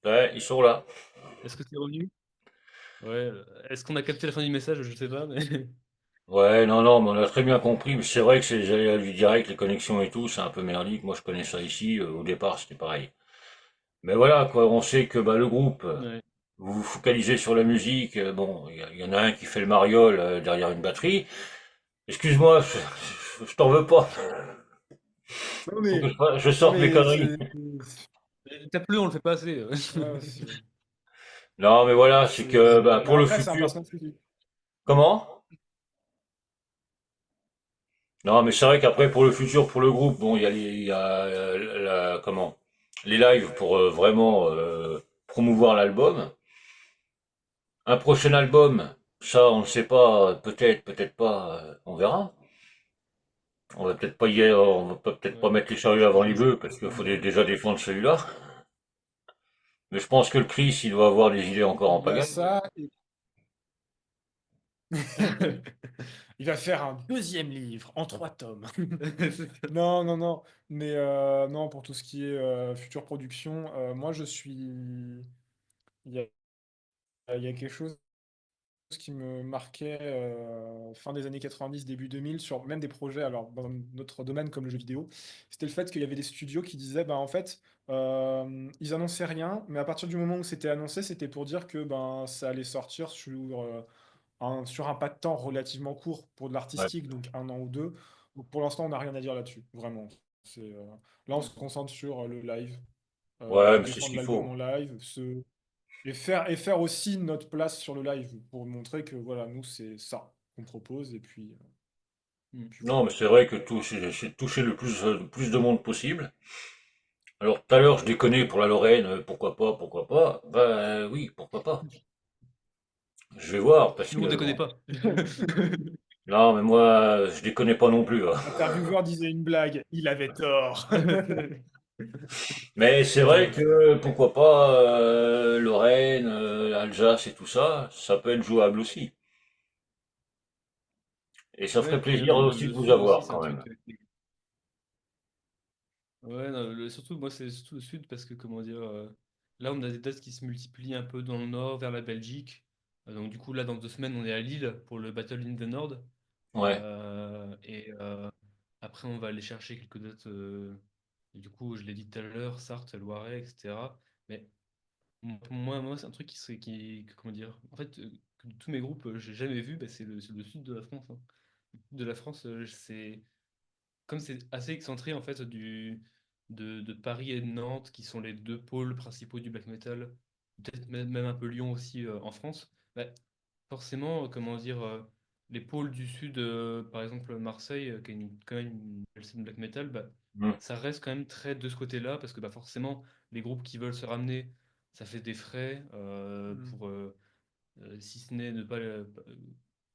Ouais, ils sont là. Est-ce que c'est revenu? Ouais. Est-ce qu'on a capté la fin du message? Je sais pas, mais. Ouais, non, non, mais on a très bien compris, mais c'est vrai que c'est les aléas du direct, les connexions et tout, c'est un peu merdique. Moi, je connais ça ici, au départ, c'était pareil. Mais voilà, quoi, on sait que bah, le groupe, Ouais. vous vous focalisez sur la musique, bon, il y en a un qui fait le mariole derrière une batterie. Excuse-moi, je t'en veux pas. Non Faut que mais, je non sorte mes mais conneries. c'est, Tape-le, on le fait pas assez. ouais, c'est, Non, mais voilà, c'est que bah, Mais pour le après, c'est un futur. personnage physique. Comment? Non, mais c'est vrai qu'après, pour le futur, pour le groupe, bon, il y a comment? Les lives pour vraiment promouvoir l'album. Un prochain album, ça, on ne sait pas, peut-être, peut-être pas, on verra. On va peut-être pas Ouais. mettre les charrues avant les Je sais bœufs, pas parce qu'il faut comment. déjà défendre celui-là. Mais je pense que le Chris, il doit avoir des idées encore en Il a pagaille. ça. Il va faire un deuxième livre en 3 tomes. Non, non, non. Mais non, pour tout ce qui est future production, moi je suis. Il y a quelque chose qui me marquait fin des années 90, début 2000, sur même des projets, alors dans notre domaine comme le jeu vidéo, c'était le fait qu'il y avait des studios qui disaient, ben en fait, ils annonçaient rien, mais à partir du moment où c'était annoncé, c'était pour dire que ben ça allait sortir sur un pas de temps relativement court pour de Ouais, l'artistique, donc 1 an ou 2. Donc pour l'instant, on n'a rien à dire là-dessus, vraiment. Là, on se concentre sur le live, ouais, mais c'est ce défendre qu'il l'album faut. en live, et faire aussi notre place sur le live pour montrer que voilà, nous, c'est ça qu'on propose, et puis, Hmm. puis Non, voilà. mais c'est vrai que c'est de toucher le plus de monde possible. Alors tout à l'heure, je déconnais pour la Lorraine, pourquoi pas, pourquoi pas. Bah oui, pourquoi pas. Je vais voir, parce Nous, on que déconne bon. pas. Non, mais moi, je déconnais pas non plus, hein. L'intervieweur disait une blague, il avait tort. Mais c'est vrai Non, que pourquoi pas Lorraine, Alsace et tout ça, ça peut être jouable aussi. Et ça Ouais, ferait comment dire, plaisir aussi de le vous sud aussi, avoir c'est un quand même. truc. Ouais, non, surtout, moi, c'est surtout le sud parce que, comment dire, là, on a des dates qui se multiplient un peu dans le nord, vers la Belgique. Donc, du coup, là, dans 2 semaines, on est à Lille pour le Battle in the Nord. Ouais, Et après, on va aller chercher quelques dates. Et du coup, je l'ai dit tout à l'heure, Sarthe, Loiret, etc. Mais moi c'est un truc comment dire, en fait, que tous mes groupes, j'ai jamais vu, bah, c'est le sud de la France, hein. Le sud de la France, comme c'est assez excentré en fait de Paris et de Nantes, qui sont les deux pôles principaux du black metal, peut-être même un peu Lyon aussi en France, bah, forcément, comment dire, les pôles du sud, par exemple Marseille, qui a quand même une belle scène black metal, bah, hmm, ça reste quand même très de ce côté-là, parce que bah, forcément, les groupes qui veulent se ramener, ça fait des frais mm, pour, si ce n'est ne pas,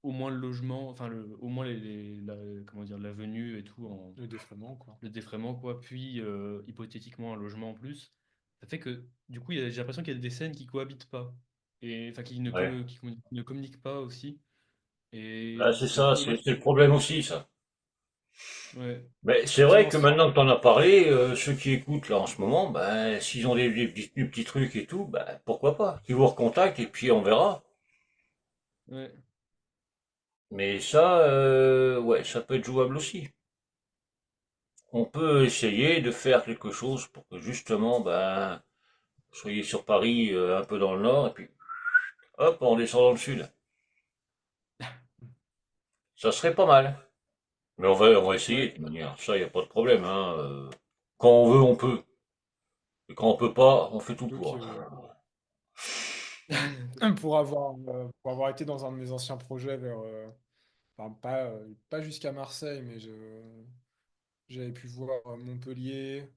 au moins le logement, enfin au moins comment dire, la venue et tout le défraiement, quoi. le défraiement, quoi, puis hypothétiquement un logement en plus. Ça fait que, du coup, j'ai l'impression qu'il y a des scènes qui cohabitent pas. Et enfin, ouais. qui ne communiquent pas aussi. Bah, Et c'est c'est ça, dommage. c'est le problème aussi, ça. Ouais. Mais c'est vrai que Financièrement. maintenant que t'en as parlé, ceux qui écoutent là en ce moment, ben s'ils ont des petits trucs et tout, ben pourquoi pas. Qu'ils vous recontactent et puis on verra. Ouais. Mais ça, ouais, ça peut être jouable aussi. On peut essayer de faire quelque chose pour que justement, ben, vous soyez sur Paris, un peu dans le nord, et puis hop, on descend dans le sud. Ça serait pas mal. Mais on va essayer Ouais. de toute manière. Ça, y a pas de problème, hein. Quand on veut, on peut. Et quand on peut pas, on fait tout Donc, pour. pour avoir été dans un de mes anciens projets enfin, pas jusqu'à Marseille, mais j'avais pu voir Montpellier,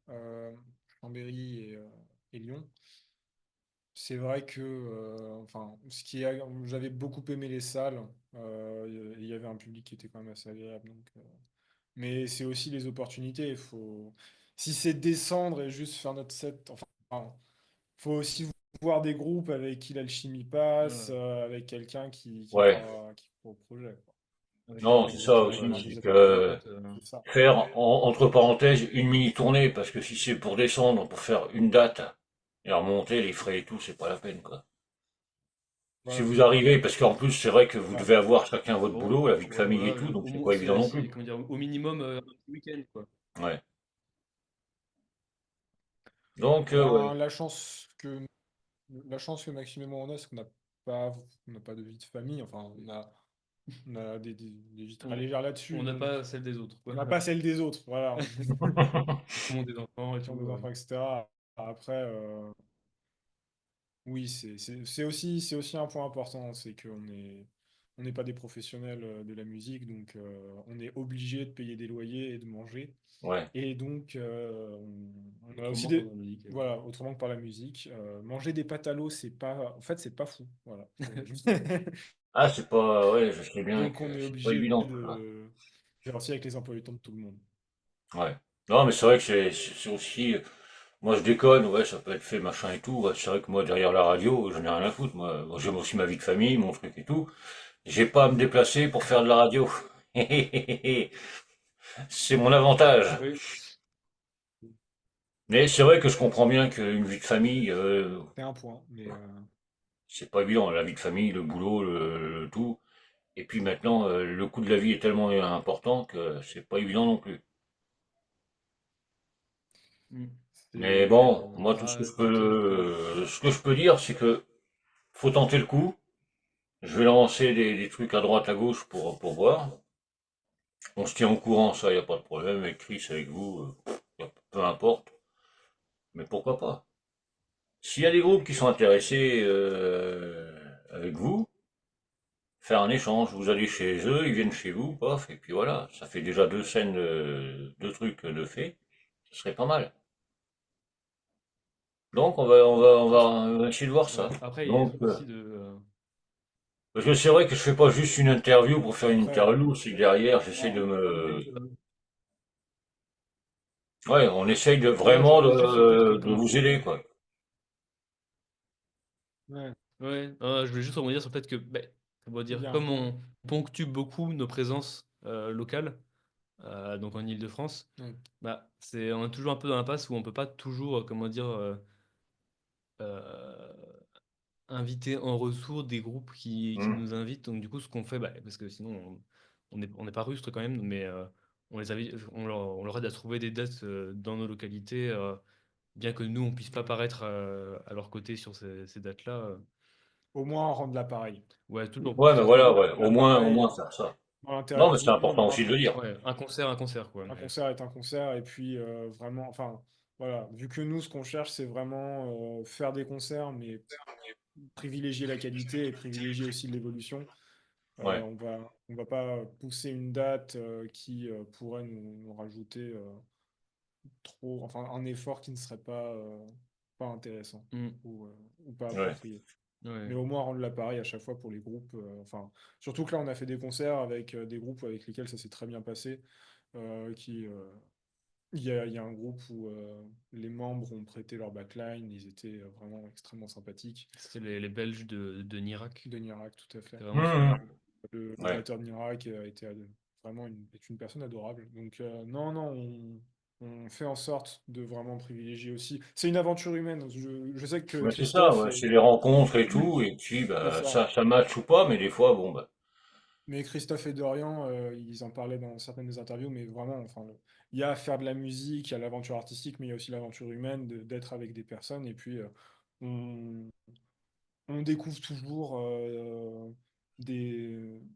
Chambéry et Lyon. C'est vrai que, enfin, j'avais beaucoup aimé les salles. Il y avait un public qui était quand même assez agréable. Mais c'est aussi les opportunités. Si c'est descendre et juste faire notre set, enfin, faut aussi voir des groupes avec qui l'alchimie passe, avec quelqu'un Ouais. qui croit au projet, quoi. Non, Avec c'est des ça gens aussi, des c'est que potes, C'est ça. faire, entre parenthèses, une mini-tournée, parce que si c'est pour descendre, pour faire une date, et remonter les frais et tout, c'est pas la peine, quoi. Si Voilà. vous arrivez, parce qu'en plus, c'est vrai que vous Ouais. devez avoir chacun votre bon, boulot, la vie de ouais, famille et voilà, tout, donc au c'est moins, pas évident non plus. comment dire, au minimum un petit week-end, quoi. Ouais. Donc, ouais. Ben, la chance que Maxime et moi on a, c'est on n'a pas de vie de famille. Enfin, on a des vies très On légères là-dessus, on n'a donc pas celle des autres, on quoi. n'a pas celle des autres. Voilà. Qui ont des enfants et Qui tout, ont des ouais. enfants, etc. Après, oui, c'est aussi un point important, c'est on n'est pas des professionnels de la musique, donc on est obligé de payer des loyers et de manger. Ouais. Et donc, on a aussi Autrement, des... pendant la musique. Voilà, autrement que par la musique. Manger des pâtes à l'eau, c'est pas... En fait, c'est pas fou. Voilà. Ah, c'est pas, ouais, je sais bien Donc, que on est c'est pas obligé évident, tout ça. de faire aussi avec les emplois du temps de tout le monde. Ouais. Non, mais c'est vrai que c'est aussi, moi je déconne, ouais, ça peut être fait, machin et tout. Ouais, c'est vrai que moi, derrière la radio, j'en ai rien à foutre. Moi, j'aime aussi ma vie de famille, mon truc et tout. J'ai pas à me déplacer pour faire de la radio. C'est mon avantage. Oui. Mais c'est vrai que je comprends bien qu'une vie de famille, C'est un point, mais c'est pas évident. La vie de famille, le boulot, le tout. Et puis maintenant, le coût de la vie est tellement important que c'est pas évident non plus. Mm. Mais C'est bon, moi, tout bah, c'est tout. ce que je peux dire, c'est que faut tenter le coup. Je vais lancer des trucs à droite, à gauche pour voir. On se tient au courant, ça, y a pas de problème. Avec Chris, avec vous, peu importe. Mais pourquoi pas? S'il y a des groupes qui sont intéressés avec vous, faire un échange. Vous allez chez eux, ils viennent chez vous, paf, et puis voilà. Ça fait déjà deux scènes, deux trucs de fait. Ce serait pas mal. Donc on va essayer de voir Ouais. ça. Après, il y a des Donc, trucs aussi de. parce que c'est vrai que je fais pas juste une interview pour faire une après, interview, c'est que derrière j'essaie de non. me, Oui, ouais, on essaye de non, vraiment j'allais juste sur le fait que, de vous aider, quoi. Ouais, ouais, je voulais juste rebondir sur le fait que, ben, comment c'est dire, bien. comme on ponctue beaucoup nos présences locales, donc en Île-de-France, Ouais. bah, on est toujours un peu dans l'impasse où on peut pas toujours, comment dire, euh, inviter en retour des groupes qui Hmm. nous invitent. Donc du coup, ce qu'on fait, bah, parce que sinon, on n'est pas rustre quand même, mais on les invite, on leur aide à trouver des dates dans nos localités, bien que nous, on puisse pas paraître à leur côté sur ces dates-là. Au moins rendre l'appareil. Ouais, toujours, Ouais, mais c'est toujours. voilà, ouais, au L'appareil moins faire ça. dans l'intérêt Non, du mais c'est groupe. Non, important mais aussi de le dire. Ouais, un concert, quoi. un concert est un concert. Et puis, vraiment, enfin, voilà. Vu que nous, ce qu'on cherche, c'est vraiment faire des concerts, mais privilégier la qualité et privilégier aussi l'évolution. Ouais, On va pas pousser une date qui pourrait nous rajouter trop, enfin, un effort qui ne serait pas intéressant Mm. ou pas ouais, approprié. Mais Ouais. au moins rendre l'appareil à chaque fois pour les groupes. Enfin, surtout que là, on a fait des concerts avec des groupes avec lesquels ça s'est très bien passé. Qui, il y a un groupe où les membres ont prêté leur backline, ils étaient vraiment extrêmement sympathiques. C'était les Belges de Nirac. De Nirac, tout à fait. C'était vraiment super. Mhm. Le Ouais, batteur de Nirac vraiment est une personne adorable. Donc, non, non, on fait en sorte de vraiment privilégier aussi. C'est une aventure humaine. Je sais que mais c'est ça, Christophe ouais, c'est les rencontres et tout, et puis c'est bah ça. ça match ou pas, mais des fois, bon bah, Mais Christophe et Dorian, ils en parlaient dans certaines des interviews, mais vraiment, enfin, il y a à faire de la musique, il y a l'aventure artistique, mais il y a aussi l'aventure humaine d'être avec des personnes. Et puis, on, on découvre toujours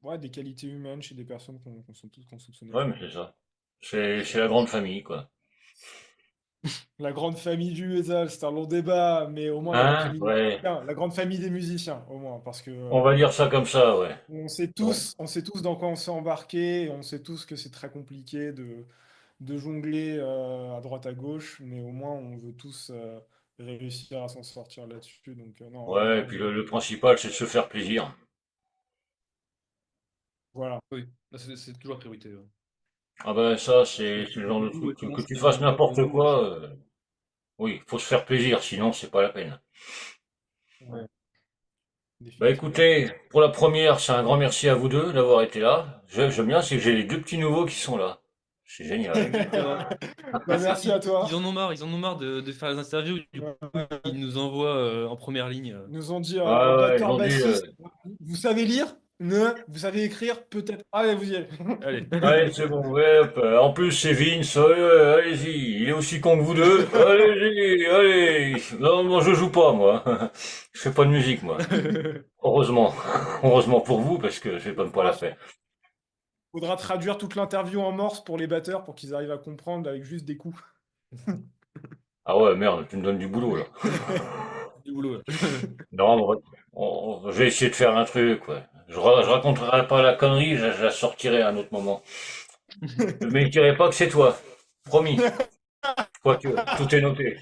ouais, des qualités humaines chez des personnes qu'on soupçonnait ouais, pas. mais c'est Donc, ça. c'est C'est la grande famille, quoi. la grande famille du métal, c'est un long débat, mais au moins la grande Hein? famille des Ouais. musiciens, la grande famille des musiciens, au moins, parce que On va dire ça comme ça, ouais. Bon. on sait tous dans quoi on s'est embarqué, et on sait tous que c'est très compliqué de jongler à droite à gauche, mais au moins on veut tous réussir à s'en sortir là-dessus. Donc non, Ouais, et puis le principal, c'est de se faire plaisir. voilà. Oui, bah, c'est toujours la priorité, ouais. Ah ben ça, Parce que c'est le genre de nous, truc sinon, que c'est tu devenu fasses un peu n'importe nous, quoi. Oui, faut se faire plaisir, sinon c'est pas la peine. Ouais, Bah définitivement. écoutez, pour la première, c'est un grand merci à vous deux d'avoir été là. J'aime bien, c'est que j'ai les deux petits nouveaux qui sont là. C'est génial. Exactement. Bah, Parce merci à toi. ils en ont marre de faire les interviews. Du coup, Ouais. ils nous envoient en première ligne. Ils nous ont dit Ouais, ouais, ils batteur ont dit, bassiste, vous savez lire? Ne, vous savez écrire? Peut-être. Allez, vous y allez. Allez. allez, c'est bon, ouais, hop. En plus, c'est Vince, ouais, ouais, allez-y, il est aussi con que vous deux. Allez-y, allez. Non, moi, je joue pas, moi. Je fais pas de musique, moi. Heureusement. Heureusement pour vous, parce que je vais pas me pas la Faudra, faire. faudra traduire toute l'interview en morse pour les batteurs pour qu'ils arrivent à comprendre avec juste des coups. Ah ouais, merde, tu me donnes du boulot, là. Du boulot. Là. Non, je vais essayer de faire un truc, ouais. Je raconterai pas la connerie, je la sortirai à un autre moment. Mais je dirai pas que c'est toi. Promis. Quoique, tout est noté.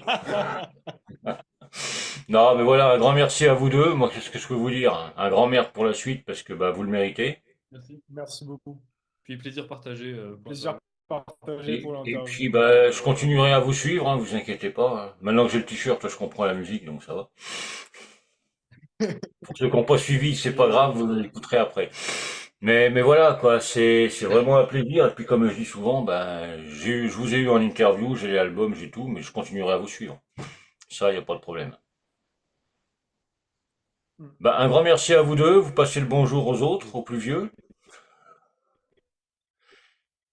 Non, mais voilà, un grand merci à vous deux. Moi, qu'est-ce que je peux vous dire? Un grand merde pour la suite, parce que bah, vous le méritez. Merci. Merci beaucoup. Puis plaisir partagé pour la Plaisir soirée. partagé pour Et l'interview. puis, bah, je continuerai à vous suivre, hein, vous inquiétez pas, hein. Maintenant que j'ai le t-shirt, je comprends la musique, donc ça va. Pour ceux qui n'ont pas suivi, c'est pas grave, vous l'écouterez après. Mais voilà, quoi, c'est vraiment un plaisir. Et puis, comme je dis souvent, ben, je vous ai eu en interview, j'ai l'album, j'ai tout, mais je continuerai à vous suivre. Ça, il n'y a pas de problème. Ben, un grand merci à vous deux. Vous passez le bonjour aux autres, aux plus vieux.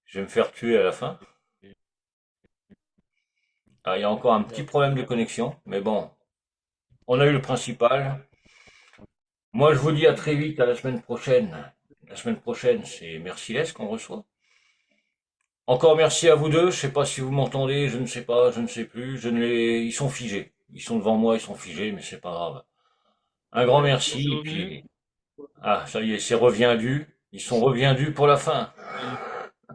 Je vais me faire tuer à la fin. Ah, il y a encore un petit problème de connexion, mais bon, on a eu le principal. Moi, je vous dis à très vite, à la semaine prochaine. La semaine prochaine, c'est Merciless qu'on reçoit. Encore merci à vous deux. Je sais pas si vous m'entendez, je ne sais pas, je ne sais plus. Je ne les... Ils sont figés. Ils sont devant moi, ils sont figés, mais c'est pas grave. Un grand Ouais, c'est merci, et revenu. puis... Ah, ça y est, c'est reviendu. Ils sont reviendus pour la fin. Bienvenue.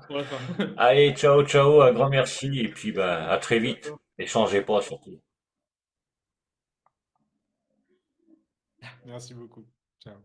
Pour la fin. Allez, ciao, ciao, un grand merci, et puis ben, à très vite. Et changez pas surtout. Merci beaucoup. Ciao.